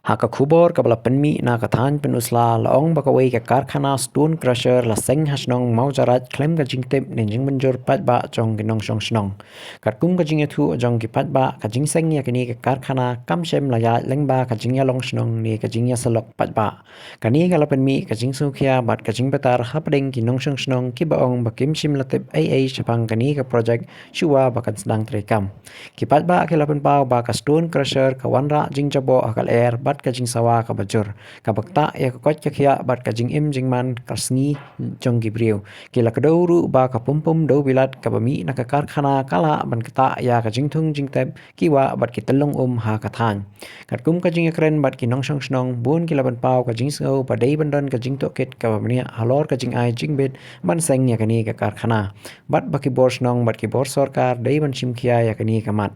Haka khubor kabla penmi na kathan penusla laong bakawai ke karkhana stone crusher la seng hasnong maujarat klem ka jingtep nenjing menjur patba jong ginong song snong katkum ka jingethu jong ki patba ka jingseng ya kini ke karkhana kamshem la ya lengba ka jingya long snong ni ka jingya salok patba kani kala penmi ka jingsu khia bat ka jingbetar hapdeng ginong song snong ki baong bakim shim latep ai chapang kani ka project shuwa bakan sedang terekam ki patba kala penpau ba ka stone crusher ka wanra jingjabo akal air bat ka jing sawa ka bajur ka bakta ya ka kot ka khia bat ka jing im jing man ka sngi jong gibriu kila ka doru ba ka pum do bilat ka bami na ka karkhana kala ban kata ya ka jing thung jing tep kiwa bat ki telong ha ka than kat kum ka jing kren bat ki nong song snong bun kila ban pau ka jing so ba dei ban don ka jing to ket ka bami halor ka jing ai jing bet ban seng ya kani ka karkhana bat ba ki bor snong bat ki bor sarkar dei ban shim khia ya kani ka mat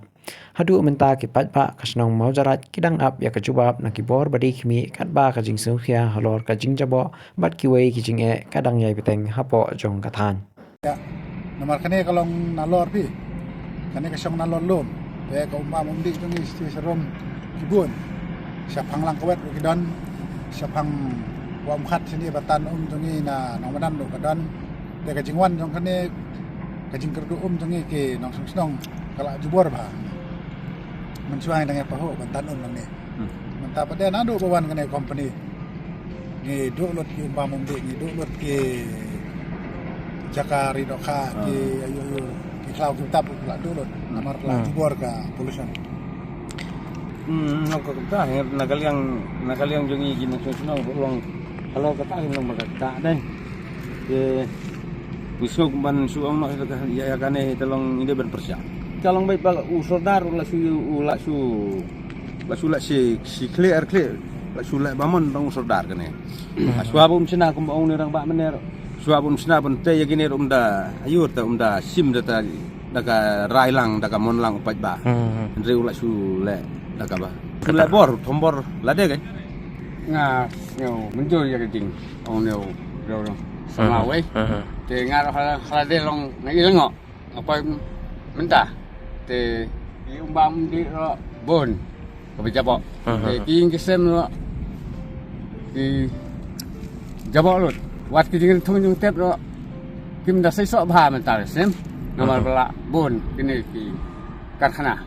hadu menta ki patba kasnong maujarat kidang ap ya kajubab na kibor badi khmi katba ka jing sukhia halor ka jing jabo bat ki wei ki jing e kadang yai beteng hapo jong kathan ya nomor kane kalong nalor pi kane kasong nalor lom te ka umma mundi tungi serom kibun siapang lang kawet kidon siapang wam khat sini batan tungi na nongmanan do kadon te ka jingwan jong kane ka jing kerdu tungi ke nong song kala jubor ba mencuai dengan paho bantan nang ni menta pada nado bawan kene company ni duk lot ki umpam mundi ni duk lot ki jakari doka ki ayo ki klau ki tap la duk lot namar la jubor ka pollution ko ka nakaliang jongi gin suno uang kalau kata yang magata dai busuk ban suang no ya kane telong ide berpersia kalau baik bal usodar la si clear la su la bamon dong usodar kane suabum sina kum ong ni rang ba mener suabum sina pun te ya gini umda ayur ta umda sim data daga railang daga monlang upat ba andre ula su le daga ba la bor tombor la de kai nga neo menjur ya keding ong neo ro sama we te nga hala de long ngai lengo apa mentah te umbam di ro bon ko jabo te king kesem ro di jabo lut wat ki jing thung jung tep ro kim da sai so bha man tar sem nomor bala bon kini ki karkhana